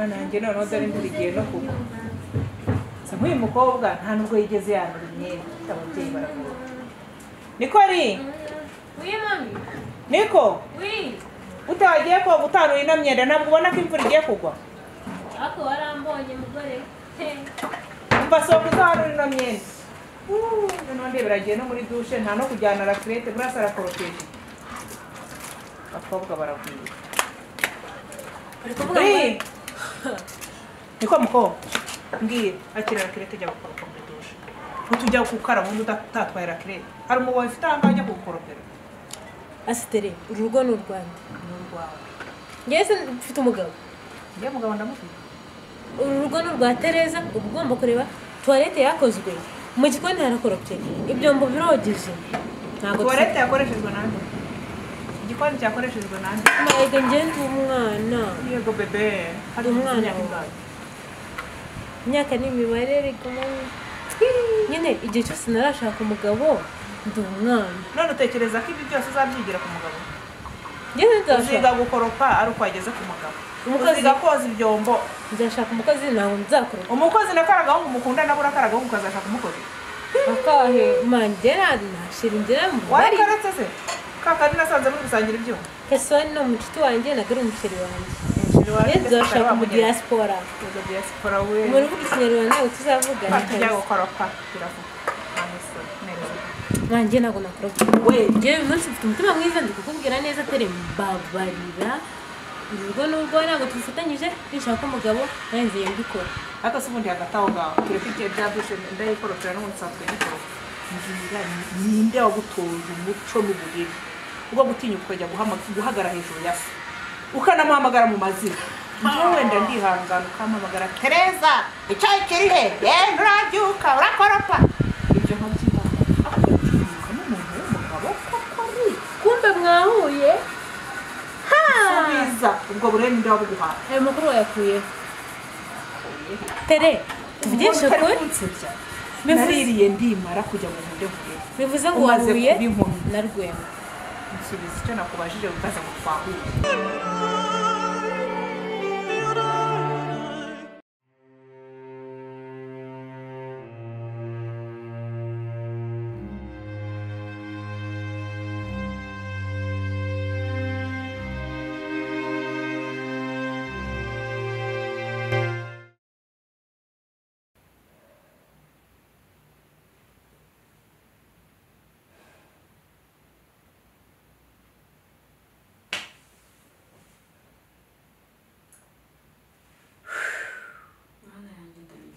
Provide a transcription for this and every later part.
mana yanjye noneho dore ndurigiye no kugwa se nk'uyu mukobwa nta nubwo yigeze yanura imyenda ababyeyi baravuga niko ri mami niko utagiye ko gutanura ino myenda ntabwo ubona ko imvura igiye kugwa ako warambonye mugore umva sohoka uzahanura ino myenda noneho ndeberagiye no muri dushe nta no kujyana rakirete burasa arakoroteje abakobwa baragwira niko mukobwa mbwira akira rakirete jya gukoropa muri dushe utujya gukara ubundi utatwaye rakirete hari umugabo ufite ahangaha ajya kugukoropera asitere urugo ni urwanda ni urwawe ngeze mfite umugabo njye mugabo ndamufite uru rugo ni urwa Tereza uba ugomba kureba tuwarete yakozwe mu gikoni harakoropye ibyombo birogeje ntabwo tuwarete yakoreshejwe nande igikoni cyakoreshejwe nande mayega ngende umwana yego bebe hari umwana imyaka n'imibare ariko nyine igihe cyose narashaka umugabo ndi umwana none utekereza ko ibi byose uzabyigira ku mugabo uziga gukoropa ari uko wageze ku mugabo uziga koza ibyombo nzashaka umukozi ntabwo nzakoropa umukozi nakaragaho ngo umukunda nabura akaragaho ngo ukazashaka umukozi akahe mandera nashira inzira mu bari karetse se kakari nasanze muri gusangira ibyuma kesoni no mucuti wanjye nagari umusheri wanjye nzashaka mu diaspora we umuntu uvuga ikinyarwanda nawe tuzavugana tujya gukoropa biravuga nanjye ntabwo nakoropa we njyewe uyu munsi mfite umutima mwiza ndi kukubwira neza tere mbabarira urugo n'urwo ntabwo tubifatanyije nishaka umugabo nanjye mbikora ariko se ubundi hagati aho ngaho tureke igihe bya dushe ndayikoropera n'umusatwe n'ikoropa mbwira ninde wagutoje umuco n'uburere ubwo gutinyuka ukajya guhagara hejuru ya se ukanamuhamagara mu mazina njyewe wenda ndihangana ukamuhamagara Tereza icyayi kiri he nturabyuka urakoropa ibyo nkabyina akatinyuka n'umuntu w'umugabo koko ari kumbe mwahuye subiza ubwo burere ninde wabuguhaye ayo makuru wayakuye tere tuvugishe kuri naririye ndimara kujya mu buryo bwiza bivuze ngo wahuye na Rwema nsubiza icyo nakubajije utaza ngo twahuye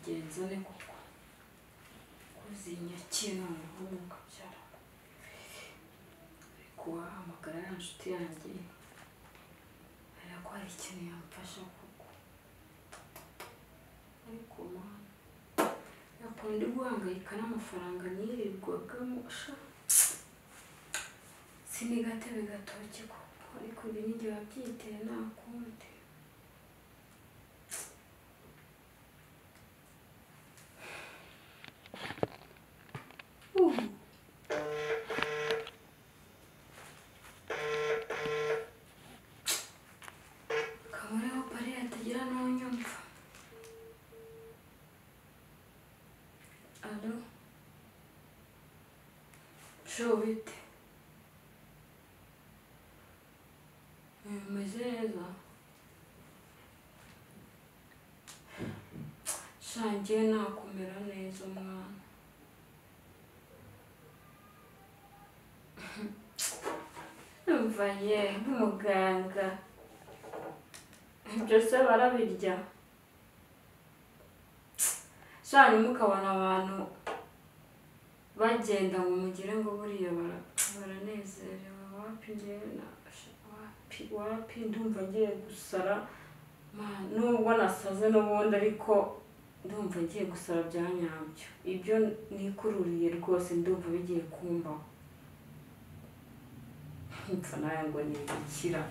genzone kuko kuzinya kintu n'umuka byara kuba wahamagara ya nshuti yanjye ariko hari ikintu yamfasha kuko ariko mana yakundi guhangayika n'amafaranga nirirwagamo sha sinigatebe gatoki kuko ariko ibi nijye wabyiteye nakundi Kamureho pari atagira n'unyumva. Alo? Ufite? Umeze neza? Shangiye nakumera neza mwana. Mvaye n'umuganga. Byose barabirya. Shani mukabona abantu bagenda ngo mugire ngo buriya baranezerewe wapi njyewe wapi ndumva ngiye gusara nubwo nasaze n'ubundi ariko ndumva ngiye gusara bya nyabyo ibyo nikururiye rwose ndumva bigiye kumbaho mpfa nawe ngo ni ikira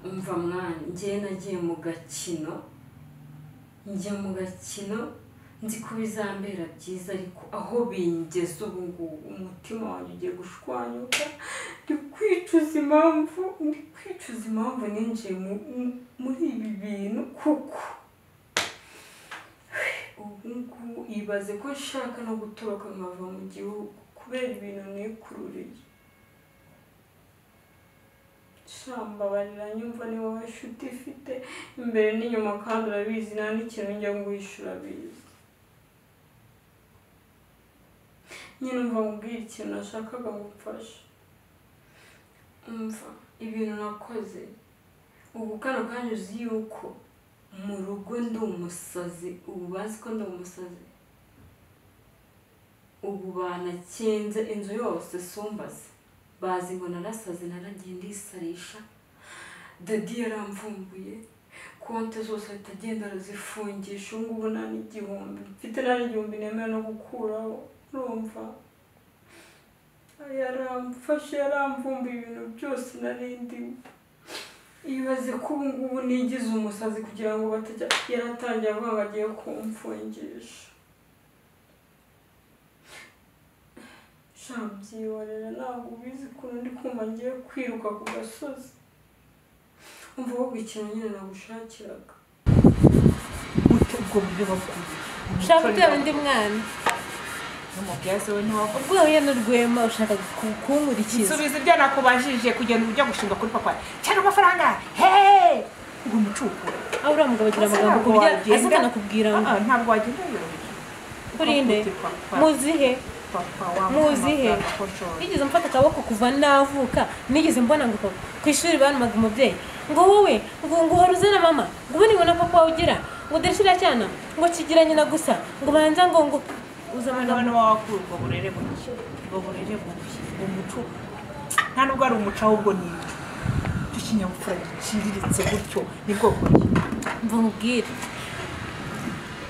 umva mwana njye nagiye mu gakino njya mu gakino nzi ko bizambera byiza ariko aho bingeze ubu ngubu umutima wanjye ugiye gushwanyuka ndi kwicuza impamvu ninjiye muri ibi bintu kuko ubu ngubu ibaze ko nshaka no gutoroka nkava mu gihugu kubera ibintu nikururiye. Mbabarira nyumva ni wowe nshuti ifite imbere n'inyuma kandi urabizi nta n'ikintu njya nguhishura bizi. Nyine umva mubwira ikintu nashakaga ngufasha. Umva ibintu nakoze ubu kano kanya uzi yuko mu rugo ndi umusazi, ubu bazi ko ndi umusazi, ubu banakinze inzu yose sumbaze bazi ngo narasaze naragiye ndisarisha. Dadi yaramvumbuye konti zose ahita agenda arazifungisha. Ubu ngubu nta n'igihumbi mfite, nta n'igihumbi nemera no gukuraho. Urumva yaramfashe yaramvumbuye ibintu byose narindimo. Ibaze ko ubu ngubu nigize umusazi kugira ngo batajya yaratangiye avuga ngo agiye kumfungisha. Byihorera ntabwo ubizi ukuntu ndi kumva ngiye kwiruka ku gasozi. Umva wowe ikintu nyine nagushakiraga. Ubwo buryo bakuru ushaka gutera undi mwana n'umubyaza we ntiwavuga ubwo wowe n'urwema ushaka kunkurikiza. subiza ibyo nakubajije kugenda ujya gushinga kuri papa cyangwa amafaranga ubwo umucuko aho uriya mugabo agira amagambo ku buryo aza akanakubwira ngo ntabwo wagenda yoroheje. kurinde muzihe nigeze mfata akaboko kuva navuka, nigeze mbona ngo ku ishuri banumaga umubyeyi ngo wowe ngo uhora uzana mama ngo ubundi ngo na papa wawe ugira ngo derishira cyana ngo kigira nyina gusa ngo banza ngo uzamana abana wakuru ubwo burere buke ubwo muco nta nubwo ari umuco ahubwo ni ikinyabupfura giciriritse gutyo ni bwoko ki. mva nkubwire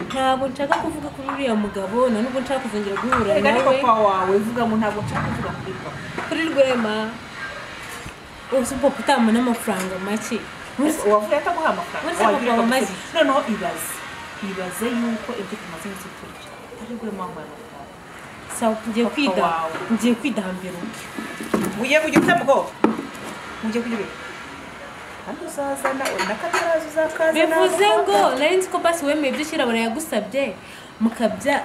ntabwo nshaka kuvuga kuri uriya mugabo na nubwo nshaka kuzongera guhura nawe. Reka papa wawe vuga ngo ntabwo nshaka kuvuga kuri papa. Kuri Rwema uzi papa utamuna amafaranga make wavuye ataguha amafaranga wagira ngo maze noneho ibaze yuko ibyo tumaze iminsi turya ari Rwema mwana sawa ngiye kwidahambira ugiye kujya utabwo ugiye kujya kandi uzazana nakataraza uzakaza bivuze ngo nari nzi ko basi wemeye ibyo ushyira barayagusabye mukabya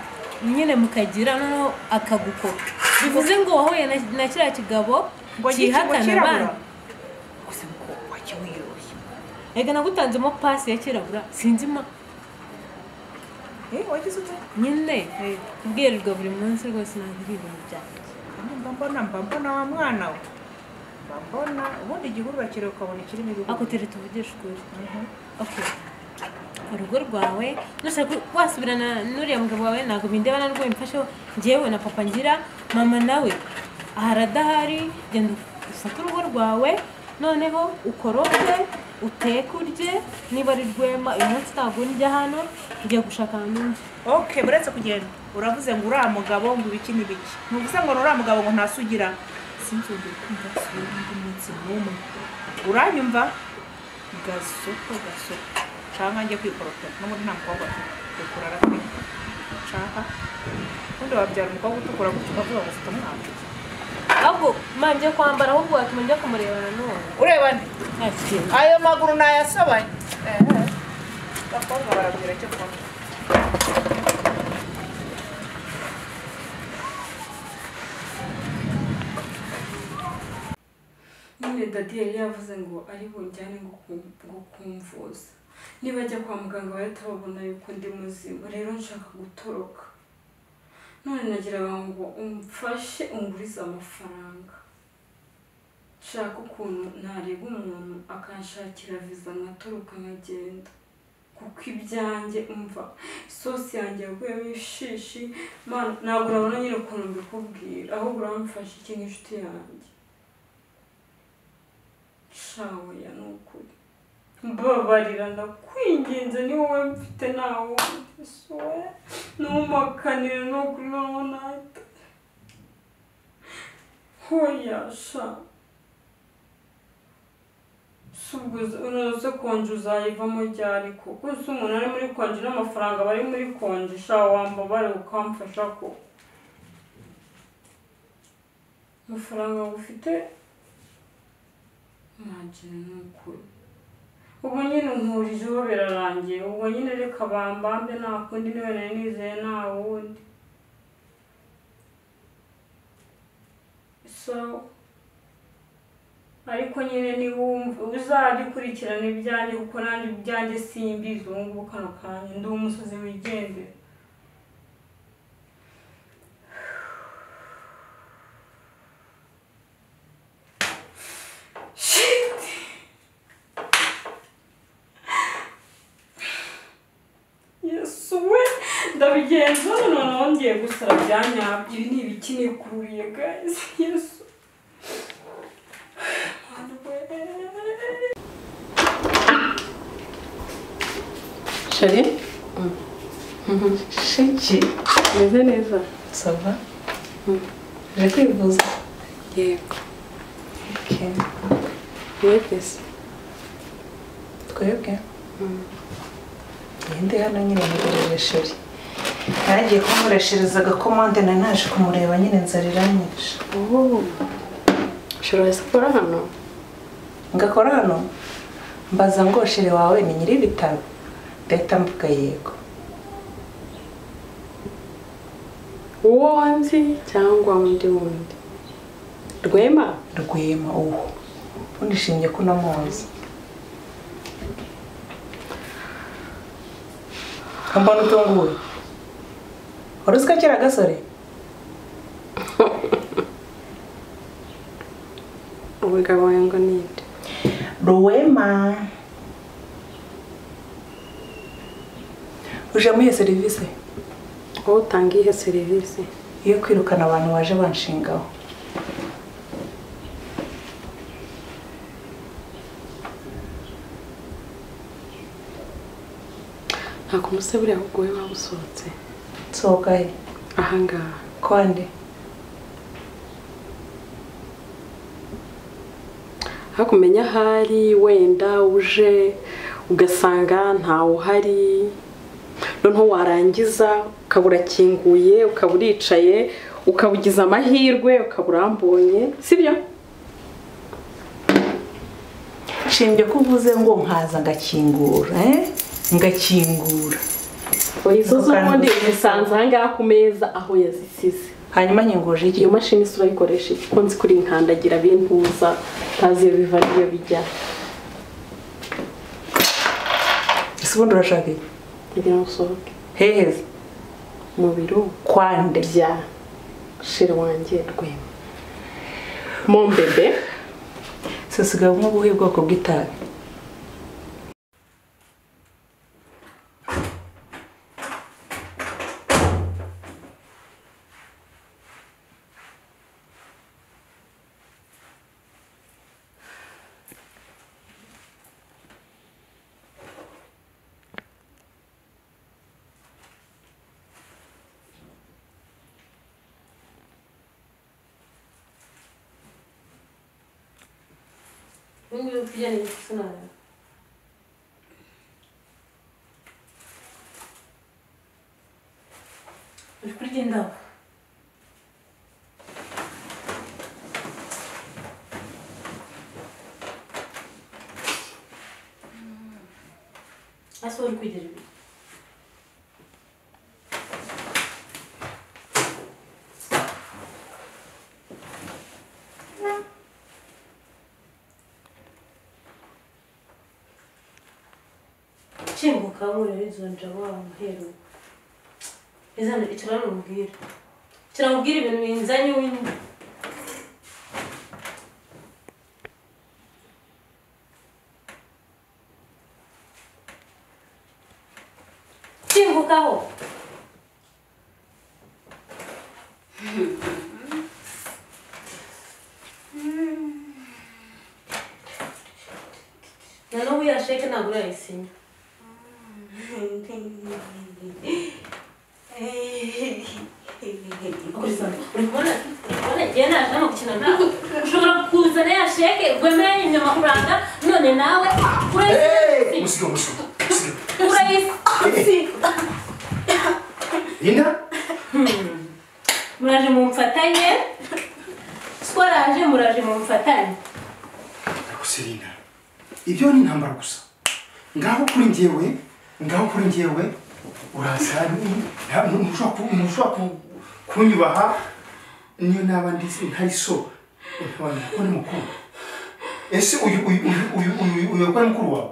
nyine mukagira noneho akagukoka. Bivuze ngo wahuye na kiriya kigabo kihakana abana gusa ngo wajya wiyoshye. Ega nagutanzemo pasi ya kirabura sinzima wagize ute nyine kubwirirwa buri munsi rwose ntabwo ari ibintu byanjye. mbambona wa mwana we mbambona ubundi igihuru bakiriye ukabona ikirimo ibihugu ako tere tuvugisha ukuri. Urugo rwawe nushaka wasubirana n'uriya mugabo wawe ntabwo bindeba na rwo imfasheho njyewe na papa ngira mama nawe aharadahari. Genda ufate urugo rwawe noneho ukoroke uteke urye. Niba ari Rwema uyu munsi ntabwo njya hano ugiye gushaka n'undi. buretse kugenda uravuze ngo uriya mugabo ngo ibiki n'ibiki ntuvuze ngo uriya mugabo ngo ntasugira. Sinzongera kumva undi munsi n'umwe uranyumva. Gasoko cyangwa njye kwikorotera n'ubundi nta mukobwa ukurara kwe nshaka undi wabyara umukobwa utukura gutyo ukavuga ngo ufite umwana ahubwo manje kwambara ahubwo watuma njya kumurebana n'uwo ureba nde ayo maguru nayasobanye bakobwa barabwira cyo kuba nyine dadi yari yavuze ngo ari bunjyane ngo kumvuza niba ajya kwa muganga bahita babona yuko ndi muzima. Rero nshaka gutoroka none nagira ngo umfashe ungurize amafaranga. Nshaka ukuntu nareba umuntu akanshakira viza nkatoroka nkagenda kuko ibyanjye umva isosi yanjye yaguyemo ishishi ntabwo urabona nyine ukuntu mbikubwira ahubwo uramfashe iki nk'inshuti yanjye. Shawoya ni ukuri mbabarira ndakwinginze ni wowe mfite nawe sowe ntumakanire no kuri noneho nahita hoya sha unoze konje uzayivamo ryari ko gusa umuntu ari muri konje n'amafaranga bari muri konje sha wambabare ukamfasha ko amafaranga ufite mwagire n'ukuri ubu nyine nkurijeho birarangiye ubwo nyine reka bambambe nta kundi niba nari nizeye nta wundi so ariko nyine niwumva uzajya ukurikirana ibyanjye kuko nanjye ibyanjye simbizi ubu ngubu kano kanya ndi umusozi wigendera Yesu we ndabigenza noneho ngiye gusara byanyabyo ibi ni ibiki nikururiye guys Yesu Chérie? Shiki, meze neza? Ça va? Je kwivuza? Yego. Okay. Wefese? Twebwe? Ndi hano nyine ntegereje Chérie. Nagiye kumureshereza agakomande na naje kumureba nyine nzarira nyinshi. Oh. Chérie, sikora hano? Ngakora hano? Mbaza ngo Chérie wawe ni nyiri ibitaro. Deta mvuga yego. Uwo nzi cyangwa undi wundi? Rwema? Rwema uwo. Unishimye ko namuzi. Kambana utunguwe. Uruzika kera gasore? Umugabo wawe ngo ninde? Rwema. Uje muri service? Aho utangiye service? Iyo kwirukana abantu baje banshingaho. Nako musabire ahubwo we wabusohotse. Sokaye. Ahangaha. Kwande? Hakumenya hari wenda uje ugasanga ntawe uhari. Noneho warangiza ukabura kinguye ukaburicaye ukabugiza amahirwe ukaburambonye sibyo Shimbye kuvuze ngo nkaza ngakingura ngakingura Oyizo z'ubundi bisanze hanga ku meza aho yazisize hanyuma nyinguje iki iyo mashini surayikoresha ko nzi kuri nkandagira bintuza tazi biva niyo bijya Isubundi urashaka iki kugira ngo usohoke heheze mu biro kwande bya shira wanjye Rwema mon bebe sasigaye nko buhe bwoko bw'itabi Mungu kijana sana. Ukugenda. Asol kujeri. Chingo kamwe nizonja wa muhero. Izana icara n'ubwira. Kiramubwira ibintu binzanye windi. Chingo kaho. Nalo ya shake na gura isinga. Ushobora kuza kuzana ya sheke rwemeye inyamafaranga none nawe urayisi Linda muraje mumfatanye twaraje muraje mumfatanye Linda ibyo ni intambara gusa ngaho kuri njyewe uraza ntushobora kunyubaha niyo naba ndetse ntari so ntabwo ni mukuru ese uyu ko ari mukuru wawe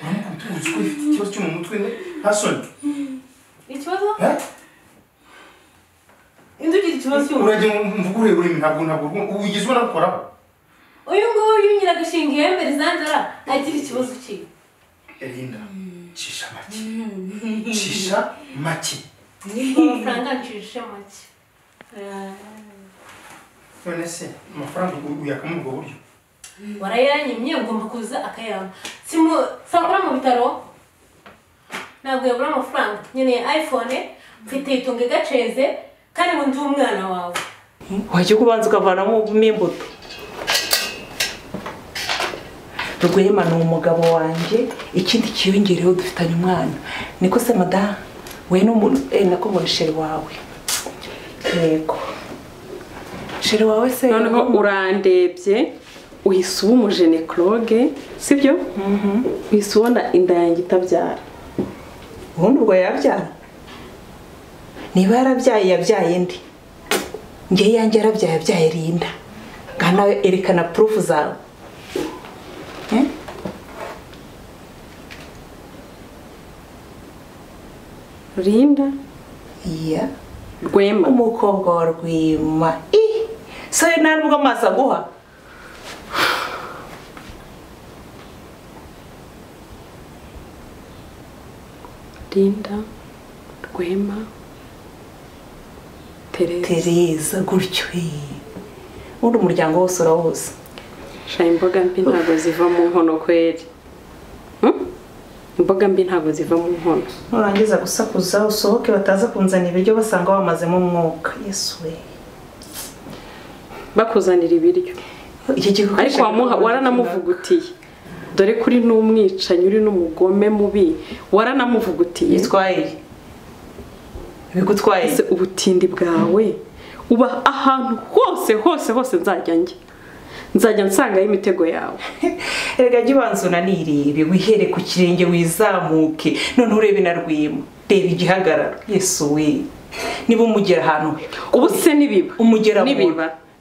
uramukubita uzi ko ifite ikibazo cyo mu mutwe nta soni ikibazo indugira ikibazo cyo urajya mvugure urimi ntabwo ugize ubona gukoraho uyu nguyu nyiragashinga ihembe rizandara agira ikibazo kiwe Linda cisha make amafaranga ncisha make none se amafaranga uyakamo ubwo buryo warayanyimye ugomba kuza akayama sakura mu bitaro ntabwo yabura amafaranga nkeneye iPhone mfite itunge gaceze kandi ngo ndi umwana wawe wajya kubanza ukavanamo imbuto Rwema ni umugabo wanjye ikindi kiyongereho dufitanye umwana niko se madamu we n'umuntu nako ngo ni sheri wawe yego sheri wawe se noneho urandebye uhise uba umujenekologe sibyo uhise ubona inda yanjye itabyara ubundi ubwo yabyara niba yarabyaye yabyaye ndi njye yanjye yarabyaye Linda ngana erekana proof zawe Linda iya Rwema umukobwa wa Rwema so nta nubwo amazi aguha Linda Rwema Tereza gutyo undi umuryango wose urawuzi shaye imboga mbi ntabwo ziva mu nkono kweri imboga mbi ntabwo ziva mu nkono nurangiza gusakuza usohoke bataza kunzana ibiryo basanga wamazemo umwuka Yesu we bakuzanira ibiryo ariko waranamuvugutiye dore kuri n'umwicanyi uri n'umugome mubi waranamuvugutiye yitwaye bigutwaye ese ubutindi bwawe uba ahantu hose nzajya nsangaho imitego yawe erega gibanzo nanirebe wihere ku kirenge wizamuke none urebe na Rwema reba igihagararo Yesu we niba umugera ahantu ubu se nibiba umugera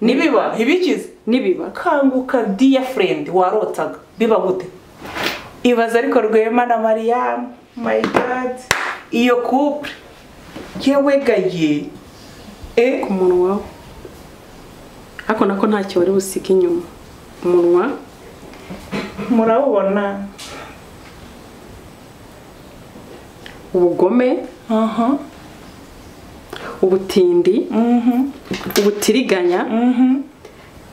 nibiba ibikize nibiba kanguka dear friend warotaga biba gute ibaza ariko Rwema na Mariam my god iyo couple yewe gaye ku munwa ako nako ntacyo wari busike inyuma umunwa murabona ubugome ubutindi ubutiriganya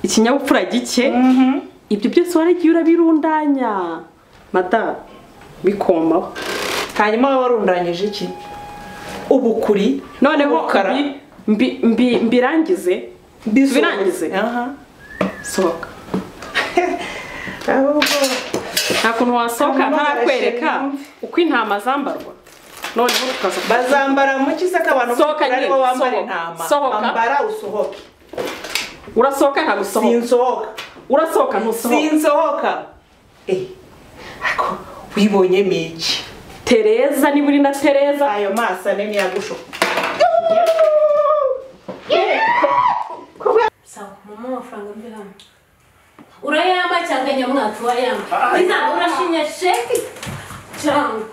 ikinyabupfura gike ibyo byose waragiye urabirundanya mada bikomaho hanyuma warundanyije iki ubukuri noneho mbirangize sohoka nta kuntu wasohoka ntarakwereka uko intama zambarwa noneho bazambara mu kisa k'abantu aribo bambara intama ambara usohoke urasohoka ntabwo sinsohoka urasohoka ntusohoka sinsohoka ako wibonye miki Tereza niba uri na Tereza ayo maso ane niyagusho sawa mama amafaranga mbi hano urayama cyangwa nyamwaka wayama iza urashinya sheki cyangwa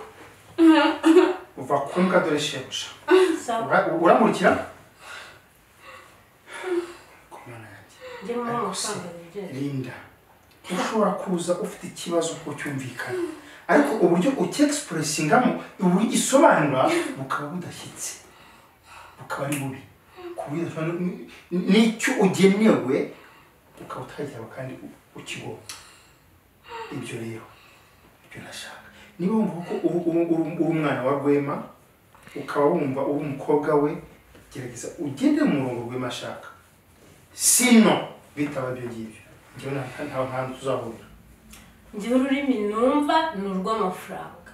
uva kunga dore shebuja sawa uramurikira njye mama amafaranga Linda ushobora kuza ufite ikibazo ko cyumvikana ariko uburyo ucyexpressingamo uburyo gisobanura bukaba budashyitse bukaba ari bubi kuburyo n'icyo ugenewe ukaba utajyaho kandi ukibona ibyo rero ibyo nashaka niba wumva ko uri umwana wa Rwema ukaba wumva uri umukobwa we gerageza ugende mu murongo Rwema ashaka sino bitaba byo ngibyo njyewe nta hantu tuzahurira. njyewe ururimi numva ni urw'amafaranga.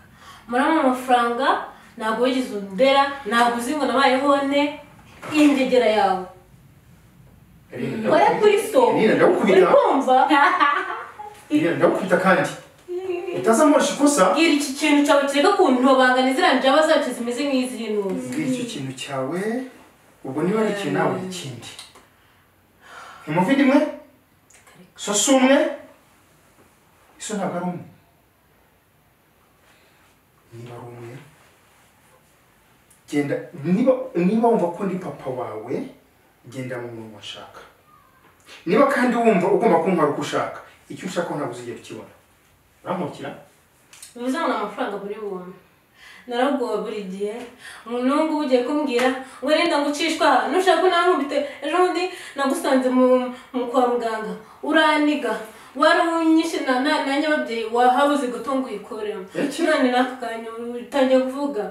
murama amafaranga ntabwo wigeze undera, ntabwo uzi ngo nabayeho ne ingegera yawe. Ora kuri so. Uri kumva? Ndakubita kandi. Utazamurisha ikosa. Gira iki kintu cyawe kireka kuntobangana iziranje abazacu zimeze nk'iziri nuzi. Gira icyo kintu cyawe ubwo niba ari ikintu nawe ikindi. Umuvindimwe? So si umwe? Iso ntabwo ari umwe. Niba ari umwe genda niba wumva ko ndi papa wawe genda mu muntu washaka. Niba kandi wumva ugomba kuntwara uko ushaka icyo ushaka ntabwo uzigera ukibona. Uramukira? Bivuze ngo amafaranga buri buntu. Naragowe buri gihe umuntu ugiye kumbwira ngo renda ngucishwa nushaka nankubite ejo ndi nagusanze mu kwa muganga uraniga warunyishe nanye ababyeyi wahabuze gutunga uyikorera none nakakanya utangiye kuvuga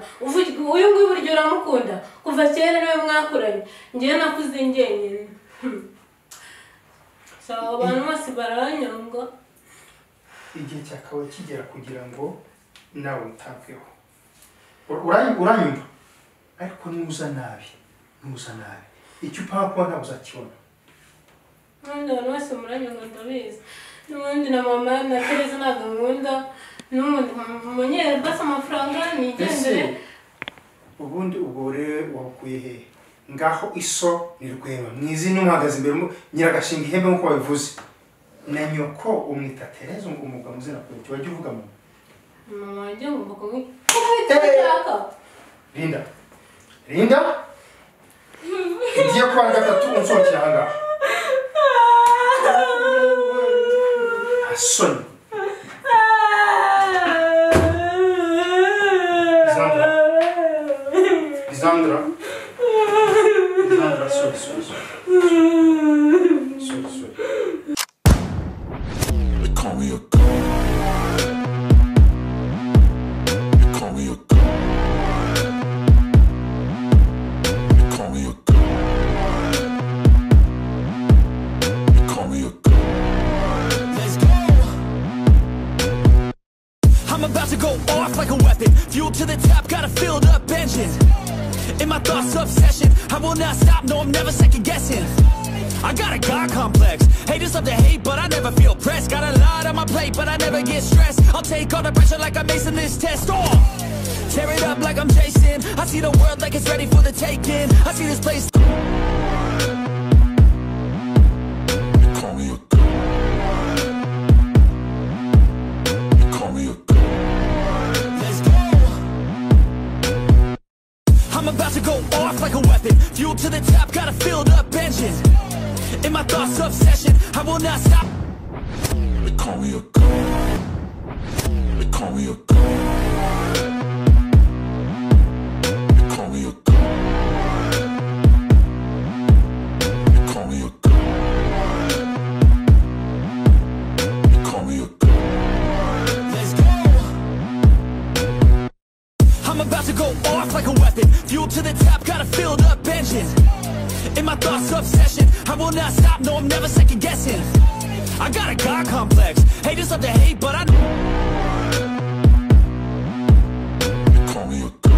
uyu nguyu buryo uramukunda kuva kera nawe mwakoranye ngiye nakuze ngenyine sawa abantu bose baranyanga igihe cyakawe kigera kugira ngo nawe utapfeho uranyumva ariko nuza nabi icyo upanga kuba ntabwo uzakibona. abantu bose muranyanga ndabizi n'ubundi na mama na Tereza ntabwo nkunda n'ubundi mumenyere basa amafaranga nigendere. Ubundi ubwo rero wakuye he ngaho iso ni Rwema mwizi n'umuhagaze imbere nyiragashinga ihembe nk'uko wabivuze na nyoko umwita Tereza umugabo muzina kuri cyo wajya uvuga mama wanjye ngomba kumwita Linda igiye kwa gatatu unsokera ahangaha Asoni Lisandra sorry. They call me a god. They call me a god. They call me a god. They call me a god. Let's go. I'm about to go off like a weapon. Fuel to the top, got a filled up engine. In my thoughts, obsession. I will not stop, no, I'm never second guessing. I got a God complex. Haters love to hate, but I never feel pressed. Got a lot on my plate, but I never get stressed. I'll take all the pressure like I'm acing this test. Oh, tear it up like I'm Jason. I see the world like it's ready for the taking. I see this place. Call me a god. Call me a god. Let's go. I'm about to go off like a weapon. Fuel to the top, got a filled up engine. In my thoughts, obsession, I will not stop. They call me a god. They call me a god. They call me a god. They call me a god. They call me a god. Let's go. I'm about to go off like a weapon. Fuel to the top, got a filled up engine. In my thoughts, obsession, I will not stop, no, I'm never second guessing. I got a God complex. Haters love to hate, but I call me a god.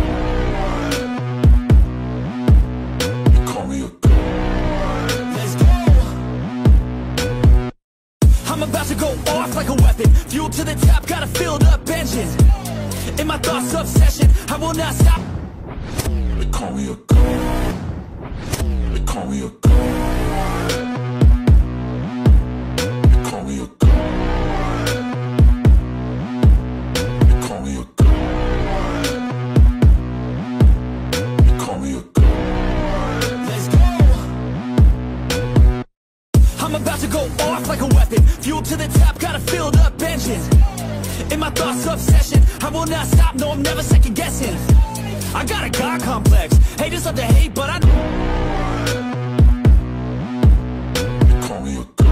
Call me a god. Let's go. I'm about to go off like a weapon. Fuel to the top, got a filled up engine. In my thoughts, obsession, I will not stop. They call me a god. They call me a god. They call me a god. They call me a god. They call me a god. Let's go. I'm about to go off like a weapon. Fuel to the top, got a filled up engine. In my thoughts, obsession, I will not stop, no, I'm never second guessing. I got a God complex. Haters love to hate, but I call me a god.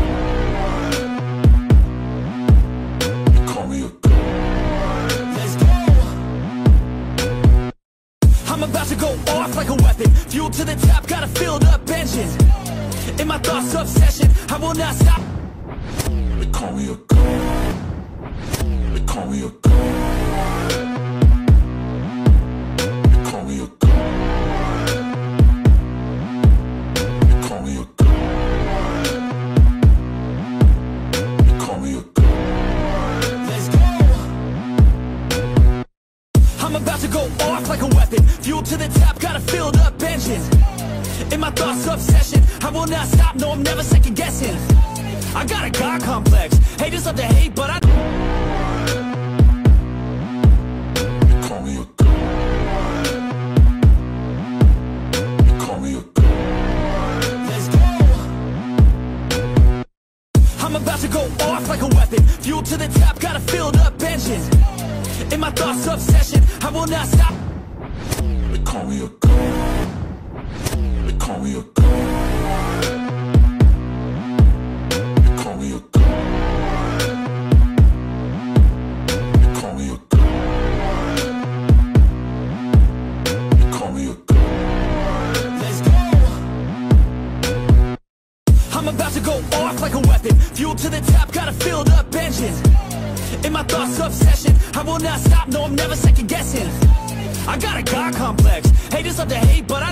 Call me a god. Let's go. I'm about to go off like a weapon. Fuel to the top, got a filled up engine. In my thoughts, obsession, I will not stop. They call me a god. They call me a god. They call me a god. They call me a god. They call me a god. Let's go. I'm about to go off like a weapon. Fuel to the top, got a filled up engine. In my thoughts, obsession. I will not stop, no, I'm never second guessing. I got a God complex. Haters love to hate, but I... They call me a god. They call me a god. Let's go. I'm about to go off like a weapon. Fuel to the top, got a filled up engine. In my thoughts, obsession. I will not stop. They call me a god. They call me a god. They call me a god. They call me a god. They call me a god. Let's go. I'm about to go off like a weapon. Fuel to the top, got a filled up engine. In my thoughts, obsession. I will not stop, no, I'm never second guessing. I got a God complex. Haters love to hate, but I...